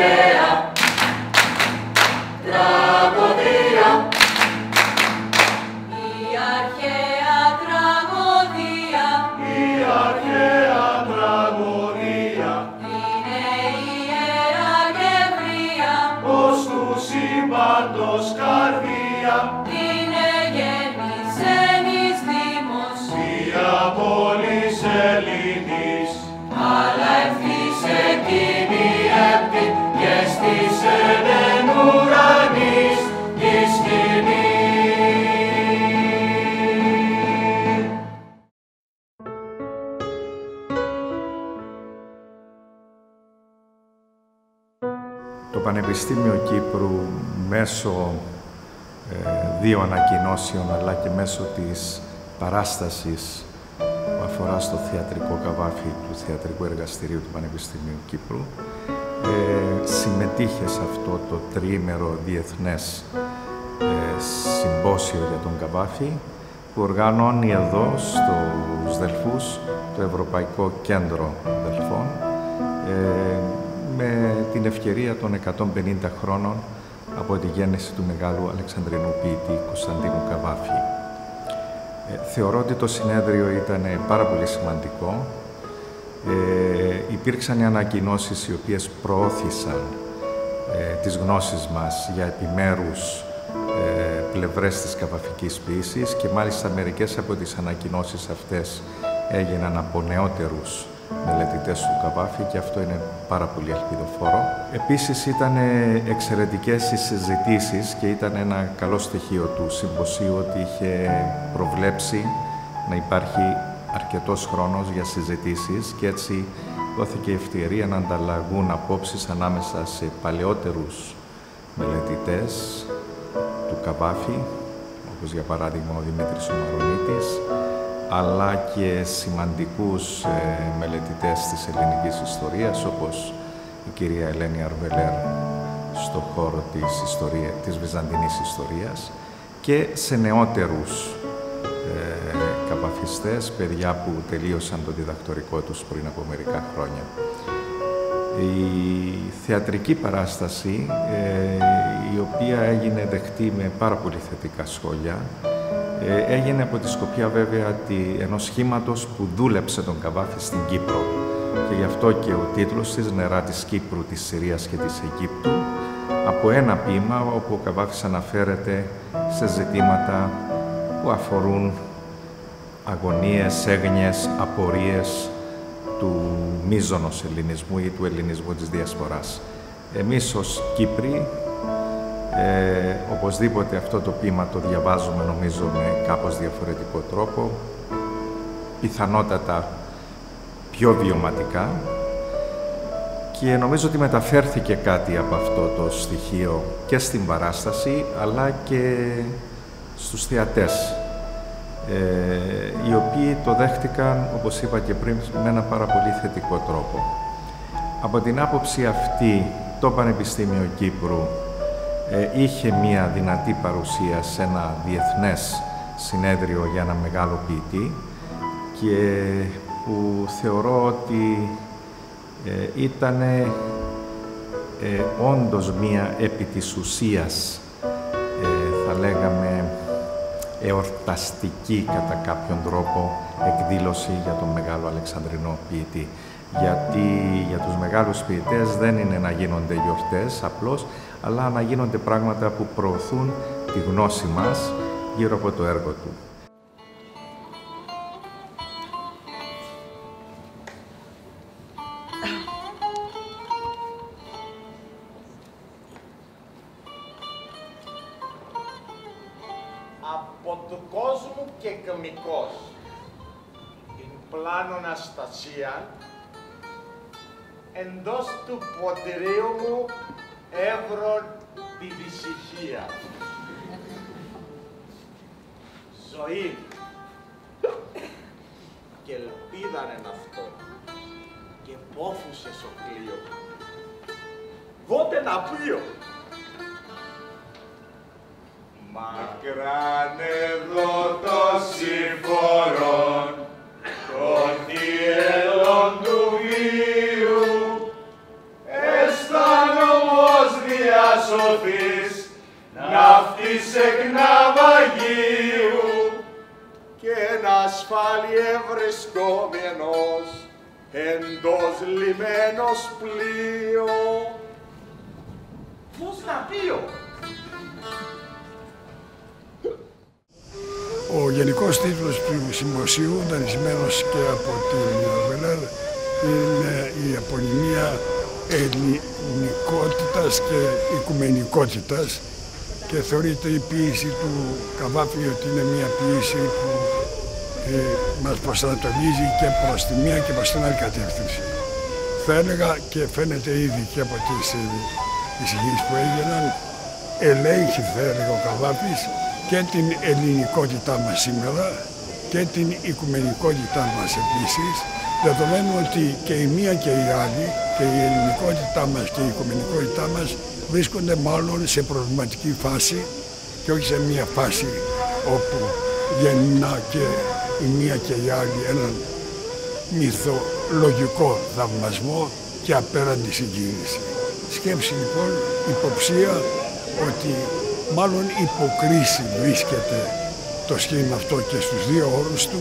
αρχαία τραγωδία. Η αρχαία τραγωδία. Η αρχαία τραγωδία. Είναι ιερά και ευρεία ως του σύμπαντος καρδία. Είναι γεννησένης δήμος μια πόλης Ελληνής, αλλά ευθύς εκείνη έπτη και στις εν ουρανής τη σκηνή. Το Πανεπιστήμιο Κύπρου μέσω δύο ανακοινώσεων αλλά και μέσω της παράστασης που αφορά στο θεατρικό καβάφι του Θεατρικού Εργαστηρίου του Πανεπιστημίου Κύπρου συμμετείχε σε αυτό το τριήμερο διεθνές συμπόσιο για τον καβάφι που οργανώνει εδώ στους Δελφούς το Ευρωπαϊκό Κέντρο Δελφών με την ευκαιρία των 150 χρόνων από τη γέννηση του μεγάλου Αλεξανδρινού ποιητή Κωνσταντίνου Καβάφη. Θεωρώ ότι το συνέδριο ήταν πάρα πολύ σημαντικό. Υπήρξαν οι ανακοινώσεις οι οποίες προώθησαν τις γνώσεις μας για επιμέρους πλευρές της καβαφικής ποίησης και μάλιστα μερικές από τις ανακοινώσεις αυτές έγιναν από νεότερους μελετητές του Καβάφη και αυτό είναι πάρα πολύ ελπιδοφόρο. Επίσης ήταν εξαιρετικές οι συζητήσεις και ήταν ένα καλό στοιχείο του συμποσίου ότι είχε προβλέψει να υπάρχει αρκετός χρόνος για συζητήσεις και έτσι δόθηκε ευκαιρία να ανταλλαγούν απόψεις ανάμεσα σε παλαιότερους μελετητές του Καβάφη, όπως για παράδειγμα ο Δημήτρης ο Μαρονίτης, αλλά και σημαντικούς μελετητές της ελληνικής ιστορίας, όπως η κυρία Ελένη Αρβελέρ στο χώρο της βυζαντινής ιστορίας και σε νεότερους καβαφιστές, παιδιά που τελείωσαν το διδακτορικό τους πριν από μερικά χρόνια. Η θεατρική παράσταση, η οποία έγινε δεκτή με πάρα πολύ θετικά σχόλια, έγινε από τη σκοπιά βέβαια ενός σχήματος που δούλεψε τον Καβάφη στην Κύπρο και γι' αυτό και ο τίτλος της «Νερά της Κύπρου, της Συρίας και της Αιγύπτου», από ένα ποίημα όπου ο Καβάφης αναφέρεται σε ζητήματα που αφορούν αγωνίες, έγνοιες, απορίες του μείζωνος ελληνισμού ή του ελληνισμού της διασποράς. Εμείς ως Κύπροι οπωσδήποτε αυτό το ποίημα το διαβάζουμε νομίζω με κάπως διαφορετικό τρόπο, πιθανότατα πιο βιωματικά και νομίζω ότι μεταφέρθηκε κάτι από αυτό το στοιχείο και στην παράσταση αλλά και στους θεατές οι οποίοι το δέχτηκαν, όπως είπα και πριν, με ένα πάρα πολύ θετικό τρόπο. Από την άποψη αυτή το Πανεπιστήμιο Κύπρου είχε μία δυνατή παρουσία σε ένα διεθνές συνέδριο για ένα μεγάλο ποιητή και που θεωρώ ότι ήταν όντως μία επί της ουσίας, θα λέγαμε, εορταστική κατά κάποιον τρόπο εκδήλωση για τον μεγάλο Αλεξανδρινό ποιητή. Γιατί για τους μεγάλους ποιητές δεν είναι να γίνονται γιορτές απλώς, αλλά να γίνονται πράγματα που προωθούν τη γνώση μας γύρω από το έργο του. Από του κόσμου και κμικός, την πλάνων αστασία, εντός του ποτηρίου μου έβρω τη δυσυχία. Ζωή και ελπίδανε αυτό και πόφουσε σοκλείο. Δότε να πλοίο. Μακράν εδώ το συμφορών των θυελών του βίου αισθανόμαι εξεκ ναυαγίου και εν ασφάλει ευρισκόμενος εντός λιμένος πλοίο. Πώς ναυπείο! Ο γενικός τίτλος του συμποσίου, δανεισμένος και από την Βελέρ, είναι η επωνυμία ελληνικότητας και οικουμενικότητας και θεωρείται η ποίηση του Καβάφη ότι είναι μια ποίηση που μας προσανατολίζει και προς τη μία και προς την άλλη κατεύθυνση. Θα έλεγα και φαίνεται ήδη και από τις εισηγήσεις που έγιναν, ελέγχει θα έλεγα ο Καβάφης και την ελληνικότητά μας σήμερα και την οικουμενικότητά μας επίσης, δεδομένου ότι και η μία και η άλλη, και η ελληνικότητά μας και η οικουμενικότητά μας βρίσκονται μάλλον σε προβληματική φάση και όχι σε μία φάση όπου γεννά και η μία και η άλλη έναν μυθολογικό θαυμασμό και απέραντη συγκίνηση. Σκέψη λοιπόν, υποψία ότι μάλλον υποκρίση βρίσκεται το σχήμα αυτό και στους δύο όρους του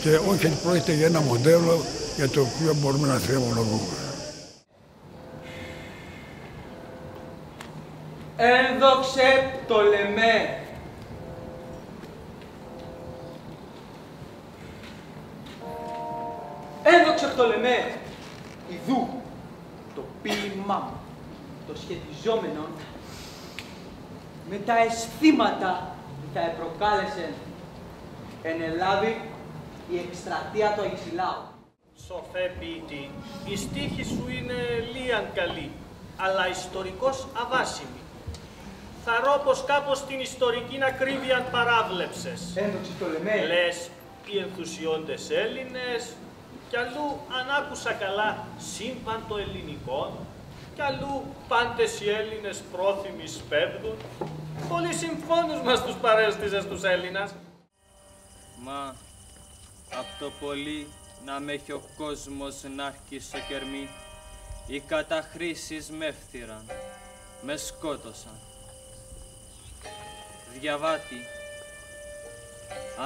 και όχι ότι πρόκειται για ένα μοντέλο για το οποίο μπορούμε να θεολογούμε. Ένδοξε Πτολεμέ. Ένδοξε Πτολεμέ. Ιδού το ποίημά μου, το σχετιζόμενο με τα αισθήματα που θα επροκάλεσε εν Ελλάδη η εκστρατεία του Αγισιλάου. Σοφέ ποιητή, η στίχη σου είναι λίαν καλή, αλλά ιστορικός αβάσιμη. Θαρώ πως κάπως την ιστορική ακρίβεια παράβλεψες. Ένδοξε Πτολεμέ. Λες οι ενθουσιώντες Έλληνες, κι αλλού αν άκουσα καλά σύμπαν το ελληνικό, κι αλλού πάντες οι Έλληνες πρόθυμοι σπέβδουν. Πολλοί συμφώνους μας τους παρέστησες τους Έλληνας. Μα απ' το πολύ να με έχει ο κόσμος να'ρκει στο κερμί, οι καταχρήσεις με έφθυραν, με σκότωσαν. Διαβάτη,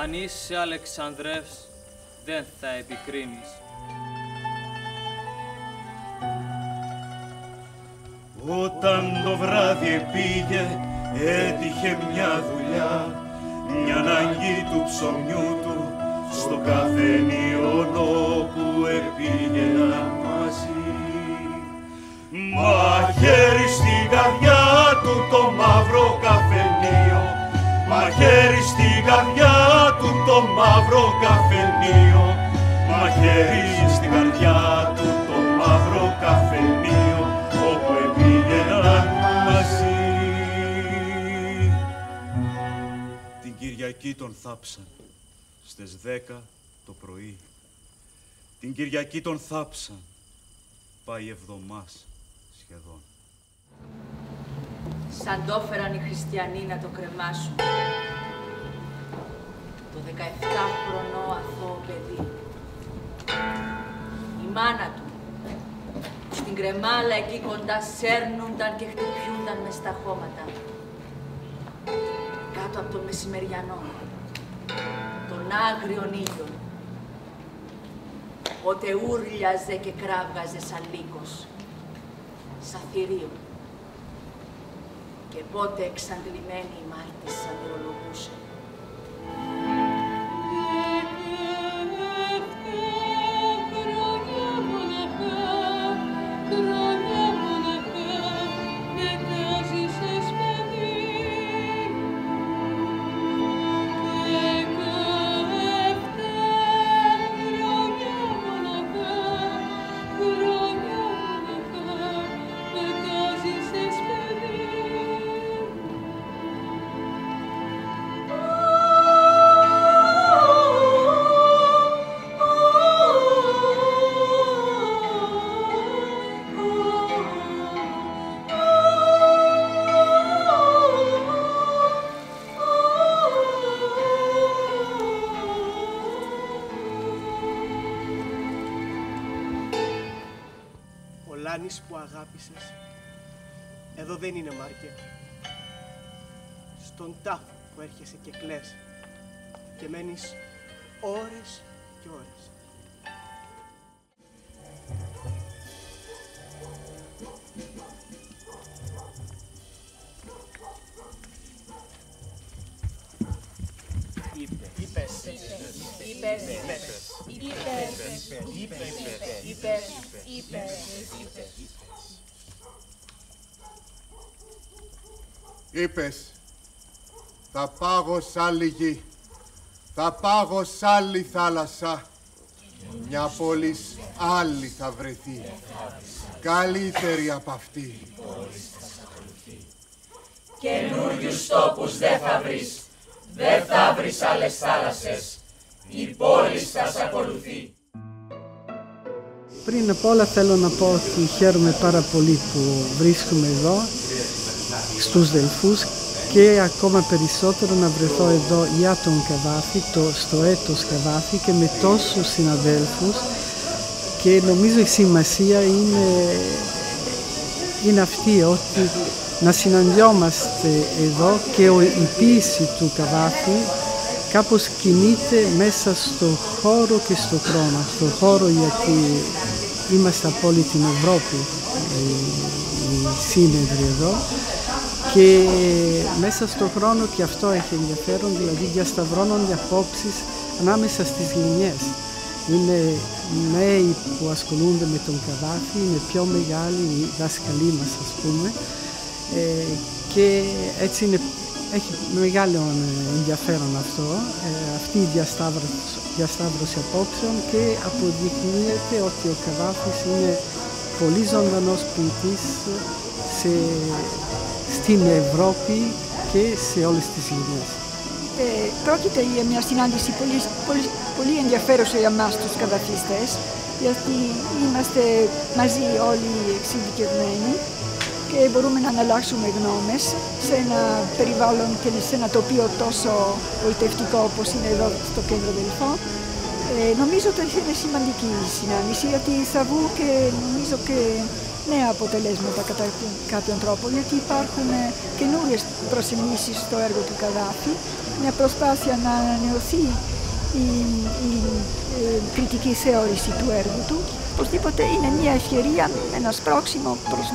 αν είσαι Αλεξανδρεύς, δεν θα επικρίνεις. Όταν το βράδυ πήγε, έτυχε μια δουλειά, μια ανάγκη του ψωμιού του, στο καφενείο που επήγαιναν μαζί. Μαχαίρι στην καρδιά του το μαύρο καφενείο, μαχαίρι στην καρδιά του το μαύρο καφενείο, μαχαίρι στην καρδιά του το μαύρο καφενείο, όπου επήγαιναν μαζί. Την Κυριακή τον θάψαν στις 10 το πρωί. Την Κυριακή τον θάψαν. Πάει εβδομάς σχεδόν. Σαν το έφεραν οι χριστιανοί να το κρεμάσουν. Το 17χρονο αθώο παιδί. Η μάνα του, στην κρεμάλα εκεί κοντά σέρνουνταν και χτυπιούνταν μες στα χώματα. Κάτω από το μεσημεριανό, τον άγριον ήλιο, πότε ούρλιαζε και κράβγαζε σαν λύκος, σαν θηρίο, και πότε εξαντλημένη η μάρτισσα μυρολογούσε. Που αγάπησες, εδώ δεν είναι Μάρκε. στον τάφο που έρχεσαι και κλαις και μένεις ώρες και ώρες. Είπες, θα πάγω σ' άλλη γη, θα πάγω σ' άλλη θάλασσα, μια πόλης άλλη θα βρεθεί, καλύτερη από αυτή. Καινούριους τόπους δεν θα βρεις, δεν θα βρεις άλλες θάλασσες, η πόλη θα σ' ακολουθεί. Πριν απ' όλα θέλω να πω ότι χαίρομαι πάρα πολύ που βρίσκομαι εδώ στους Δελφούς και ακόμα περισσότερο να βρεθώ εδώ για τον Καβάφη, στο έτος Καβάφη και με τόσους συναδέλφους, και νομίζω η σημασία είναι αυτή, ότι να συναντιόμαστε εδώ και η ποίηση του Καβάφη κάπως κινείται μέσα στο χώρο και στο χρόνο. Στο χώρο γιατί είμαστε από όλη την Ευρώπη οι σύνεδροι εδώ, και μέσα στον χρόνο, και αυτό έχει ενδιαφέρον, δηλαδή διασταυρώνονται απόψεις ανάμεσα στις γενιές. Είναι νέοι που ασχολούνται με τον Καβάφη, είναι πιο μεγάλοι οι δάσκαλοι μας, ας πούμε, και έτσι έχει μεγάλο ενδιαφέρον αυτό, αυτή η διασταύρωση απόψεων, και αποδεικνύεται ότι ο Καβάφης είναι πολύ ζωντανός ποιητής στην Ευρώπη και σε όλες τις γενιές. Πρόκειται για μια συνάντηση πολύ ενδιαφέρουσα για εμάς τους καβαφιστές, γιατί είμαστε μαζί όλοι εξειδικευμένοι και μπορούμε να ανταλλάξουμε γνώμες σε ένα περιβάλλον και σε ένα τοπίο τόσο γοητευτικό όπως είναι εδώ στο κέντρο Δελφών. Νομίζω ότι είναι σημαντική η συνάντηση, γιατί θα βγουν και νομίζω και νέα αποτελέσματα κατά κάποιον τρόπο, γιατί υπάρχουν καινούριες προσεγγίσεις στο έργο του Καβάφη, μια προσπάθεια να ανανεωθεί η κριτική θεώρηση του έργου του. Οπωσδήποτε είναι μια ευκαιρία, ένα σπρώξιμο προς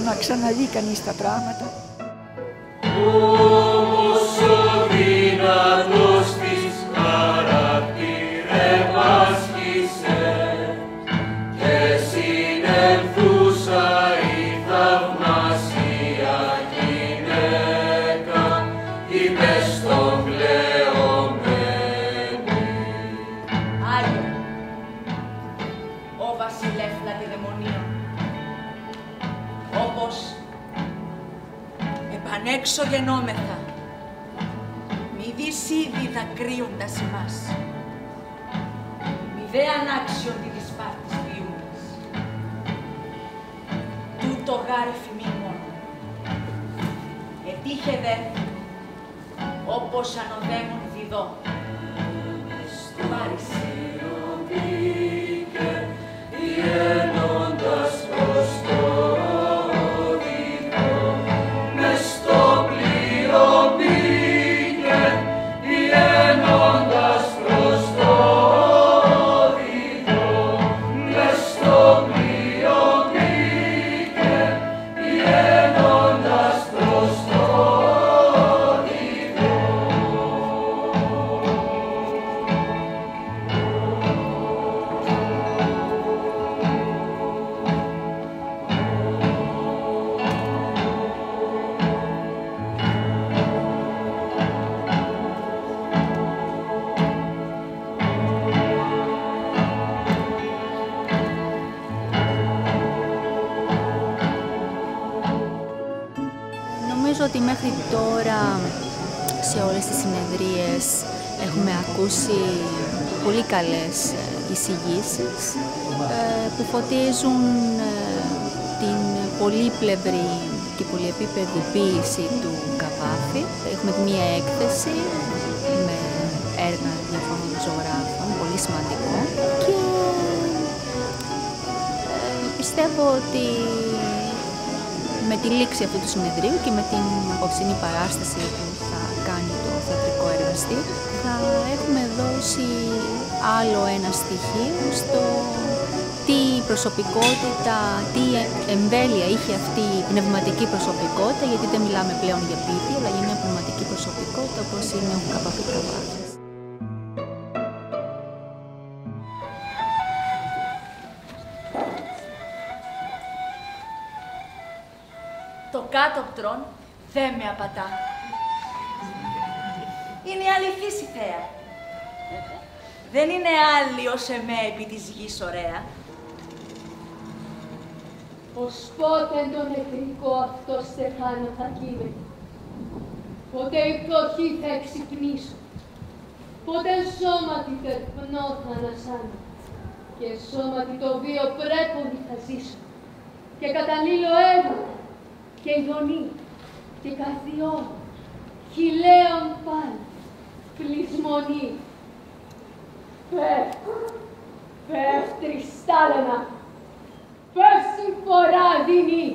να ξαναδεί κανείς τα πράγματα. Όμως ο δυνατός της χαρακτηρεύασκησε και συνελθούσα η θαυμασία γυναίκα, είπες στον πλεωμένη. Άγιε, ο βασιλεύ Λατιδαιμονίων, όπως επανέξω γεννόμεθα, μη δεις ήδη δακρύοντας εμάς, μη δε ανάξιον τη δυσπάρτης ποιούμενης. Τούτο γάρ εφημί μόνο, ετύχε δε, όπως ανοδέμουν διδώ, στουάρισε. Βγαίνοντας προς το οδικό, μες στο πλοίο μπήκε, βγαίνοντας προς το οδικό, μες στο πλοίο μπήκε, βγαίνοντας προς το οδικό. Νομίζω ότι μέχρι τώρα σε όλες τις συνεδρίες έχουμε ακούσει πολύ καλές εισηγήσεις που φωτίζουν την πολύπλευρη και πολυεπίπεδη ποίηση του Καβάφη. Έχουμε μία έκθεση με έργα διαφόρων ζωγράφων, πολύ σημαντικό, και πιστεύω ότι με τη λήξη αυτού του συνεδρίου και με την απόψινή παράσταση που θα κάνει το θεατρικό εργαστήριο, θα έχουμε δώσει άλλο ένα στοιχείο στο τι προσωπικότητα, τι εμβέλεια είχε αυτή η πνευματική προσωπικότητα, γιατί δεν μιλάμε πλέον για ποιητή, αλλά για μια πνευματική προσωπικότητα όπως είναι ο Καβάφης Καβάφης. Το κάτωπτρον δεν με απατά. Είναι η αληθής η θέα. Δεν είναι άλλη ως εμέ επί της γης ωραία. Ως πότε το νεκρικό αυτό στεφάνο θα κύβεται, πότε η φτωχή θα εξυπνήσω, πότε σώματι τερπνό θα ανασάνω και σώματι το βίο πρέπονι θα ζήσω και καταλήλω αίμα και ειδονή και καρδιών, χιλέων πάλι, πλεισμονή. Πέφτρι στάλενα, πες η φορά δίνει.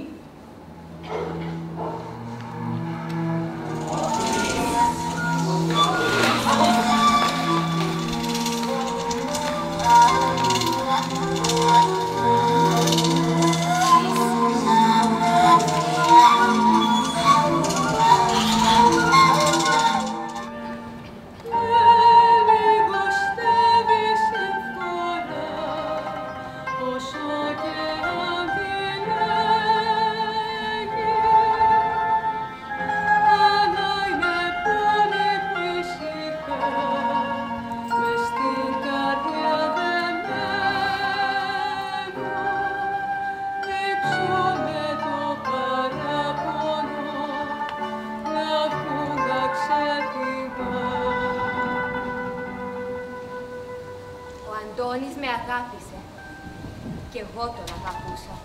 Αντώνης με αγάπησε και εγώ τον αγαπούσα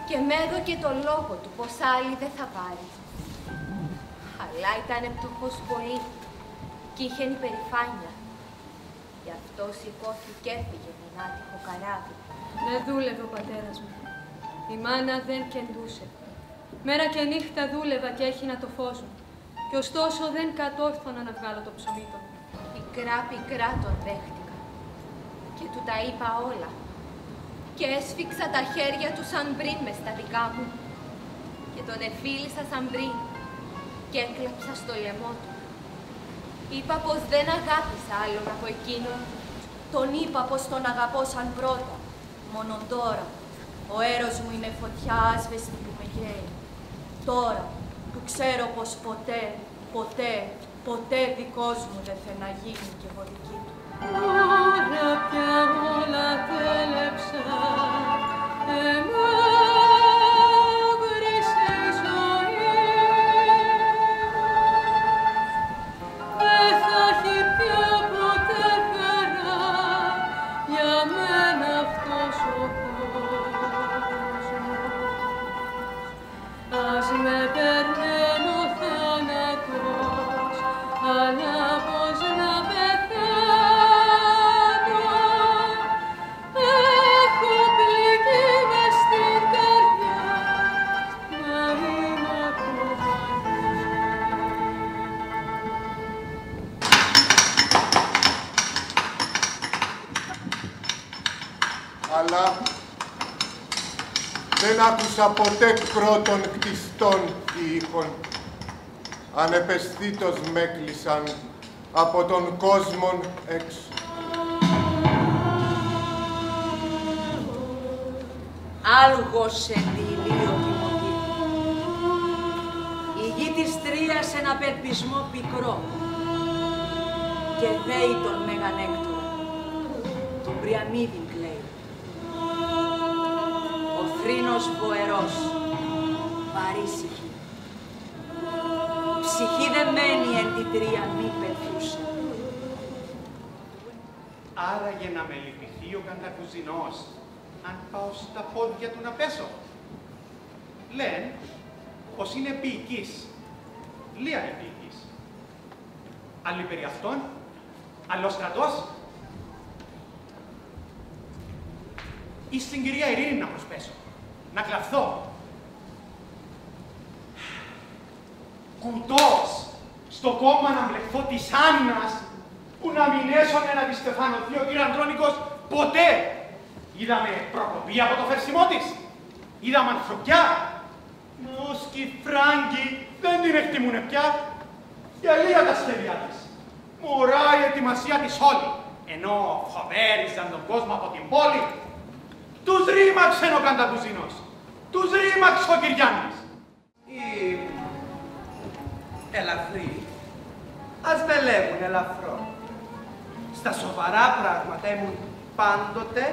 και μ' έδωκε το λόγο του πως άλλη δεν θα πάρει. Αλλά ήταν πτωχός πολύ και είχε υπερηφάνεια. Γι' αυτό σηκώθηκε και έφυγε με ένα άτυχο καράβι. Δεν δούλευε ο πατέρας μου. Η μάνα δεν κεντούσε. Μέρα και νύχτα δούλευα και έχινα το φως μου. Και ωστόσο δεν κατόρθωνα να βγάλω το ψωμί του. Πικρά τον δέχτηκα. Και του τα είπα όλα. Και έσφιξα τα χέρια του σαν πριν μες στα δικά μου. Και τον εφίλησα σαν πριν. Και έκλαψα στο λαιμό του. Είπα πως δεν αγάπησα άλλον από εκείνον. Τον είπα πως τον αγαπώ σαν πρώτα. Μόνον τώρα. Ο έρος μου είναι φωτιά άσβεστη που με καίει. Τώρα που ξέρω πως ποτέ δικός μου δεν θέλει να γίνει κι εγώ δική του. Τώρα πια όλα τέλεψα, εμάγρισε η ζωή. Δεν θα έχει πια ποτέ χαρά για μένα αυτός ο κόσμος. Ας με περνάει ο θάνατος, αλλά πως να πεθάνω. Έχω πληγή μες στην καρδιά, μα είμαι ακόμα. Αλλά δεν άκουσα ποτέ κρότων κτιστών ήχων. Ανεπαισθήτως μ' έκλεισαν από τον κόσμον έξω. Άλγος εν τη ηλίο κοιμωτή. Η γη της τρίασε ένα περπισμό πικρό και δέει τον Μεγανέκτορα, τον Πριαμίδη κλαίει. Ο θρήνος βοερός, παρήσυχη. Ψυχή δεμένη εν την τρία μη πεθούσε. Άραγε να με λυπηθεί ο κατακουζινός, αν πάω στα πόδια του να πέσω. Λένε πως είναι ποιητής. Λία είναι ποιητής. Άλλοι περί αυτόν, άλλος στρατός. Ή στην κυρία Ειρήνη να προσπέσω, να κλαφθώ. κουτός στο κόμμα να μπλεχθώ της Άννας, που να μην έσωνε να της στεφανωθεί ο κ. Αντρώνικος ποτέ. Είδαμε προκοπή από το φερσιμό της. Είδαμε ανθρωπιά. Μα ως και οι Φράγκοι δεν την εκτιμουνε πια. Γελία τα σχέδια της. Μωρά η ετοιμασία της όλη. Ενώ φοβέριζαν τον κόσμο από την πόλη, τους ρήμαξε ο Καντακουζινός. Τους ρήμαξε ο Κυριάννης. Οι ελαφροί, ας με λέγουν ελαφρό. Στα σοβαρά πράγματα ήμουν πάντοτε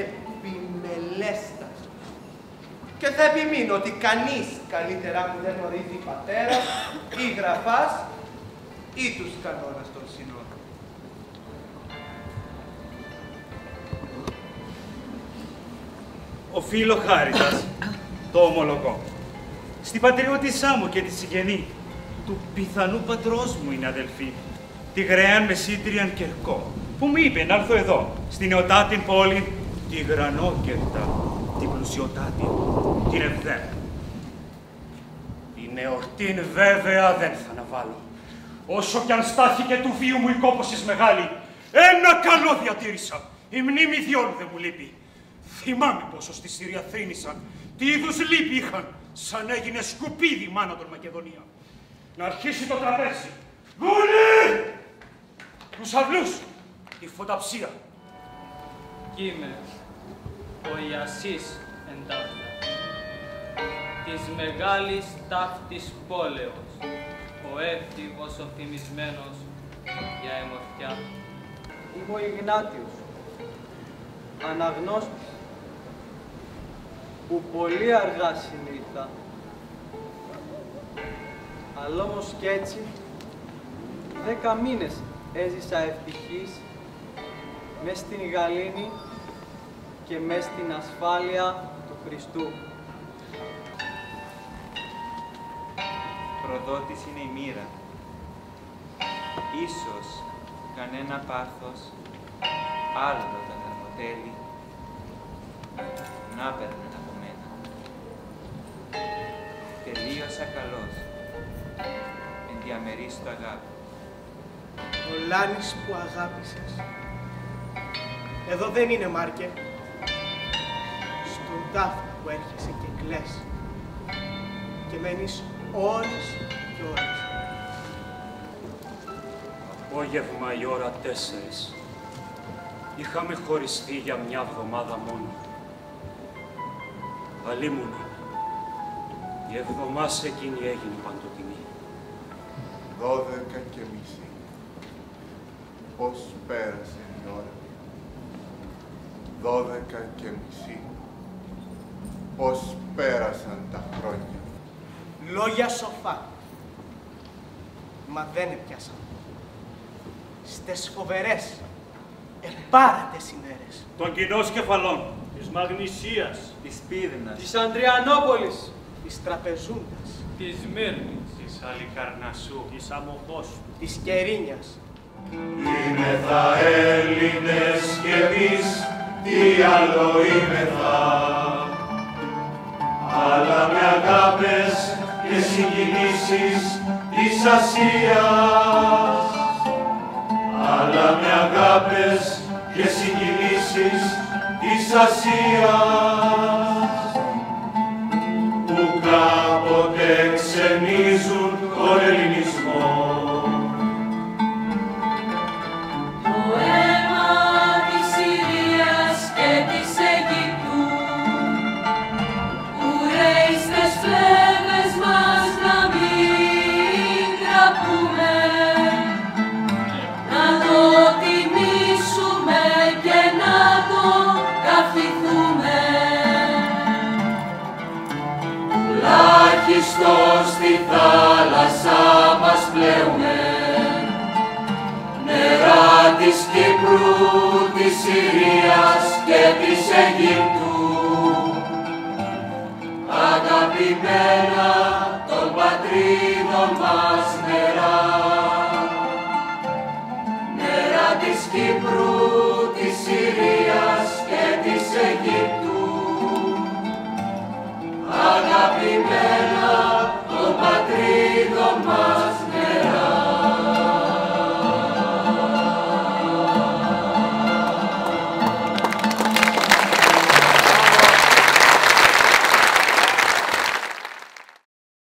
επιμελέστατος. Και θα επιμείνω ότι κανείς καλύτερα που δεν γνωρίζει πατέρας ή γραφάς ή τους κανόνας των συνόρων. Οφείλω χάριτας, το ομολογώ, στην πατριώτησά μου και τη συγγενή του πιθανού πατρός μου είναι αδελφή, τη γραίαν Μεσίτριαν Κερκό, που μου είπε να έρθω εδώ, στην νεοτάτην πόλη, τη Γρανόκερτα, την πλουσιοτάτη, την Ευδαία. Την εορτήν βέβαια δεν θα αναβάλω. Όσο κι αν στάθηκε του βίου μου η κόπωσης μεγάλη, ένα καλό διατήρησα. Η μνήμη διόλου δεν μου λείπει. Θυμάμαι πόσο στη Συρία θρήνησαν, τι είδους λύπη είχαν, σαν έγινε σκουπίδι μάνα των Μακεδονία. Να αρχίσει το τραπέζι. Δούλοι! Τους αυλούς, η φωταψία. Κείμε, ο Ιασής εντάφτα, της μεγάλης ταύτης πόλεως, ο έφηβος ο θυμισμένος για αιμορφιά. Είμαι ο Ιγνάτιος, αναγνώστης, που πολύ αργά συνήλθα, αλλά όμως κι έτσι 10 μήνες έζησα ευτυχής μες στην γαλήνη και μες στην ασφάλεια του Χριστού. Προδότης είναι η μοίρα. Ίσως κανένα πάθος άλλο τα καρμοτέλη να παίρνουν από μένα. Τελείωσα καλός, εν διαμερίστο αγάπη. Ο Λάνης που αγάπησες, εδώ δεν είναι, Μάρκε. Στον τάφο που έρχεσαι και κλαις και μένεις ώρες και ώρες. Απόγευμα η ώρα 4. Είχαμε χωριστεί για μια εβδομάδα μόνο. Αλίμουνα. Η εβδομάδα εκείνη έγινε παντοτινή. 12:30. Πώς πέρασε η ώρα. 12:30. Πώς πέρασαν τα χρόνια. Λόγια σοφά. Μα δεν έπιασαν. Στες φοβερές, επάρατες ημέρες. Των κοινών κεφαλών. Της Μαγνησίας, της Πύρνας, της Ανδριανόπολης, της Τραπεζούντας, της Μύρνης, της Αλικαρνασσού, της Αμοχώσου, της Κερίνιας. Είμεθα Έλληνες κι εμείς, τι άλλο είμεθα, αλλά με αγάπες και συγκινήσεις της Ασίας, αλλά με αγάπες και συγκινήσεις της Ασίας, που κάποτε ξενίζουν τον ελληνισμό. Το αίμα της Συρίας και της Αιγύπτου, που ρέει στες φλέβες μας να μην τραπούμε, να το τιμήσουμε και να το καυθηθούμε. Τουλάχιστον στη θάλασσα μας πλέουμε, νερά της Κύπρου, της Συρίας και της Αιγύπτου, αγαπημένα των πατρίδων μας νερά. Νερά της Κύπρου, της Συρίας και της Αιγύπτου, αγαπημένα των πατρίδων πατρίδων μας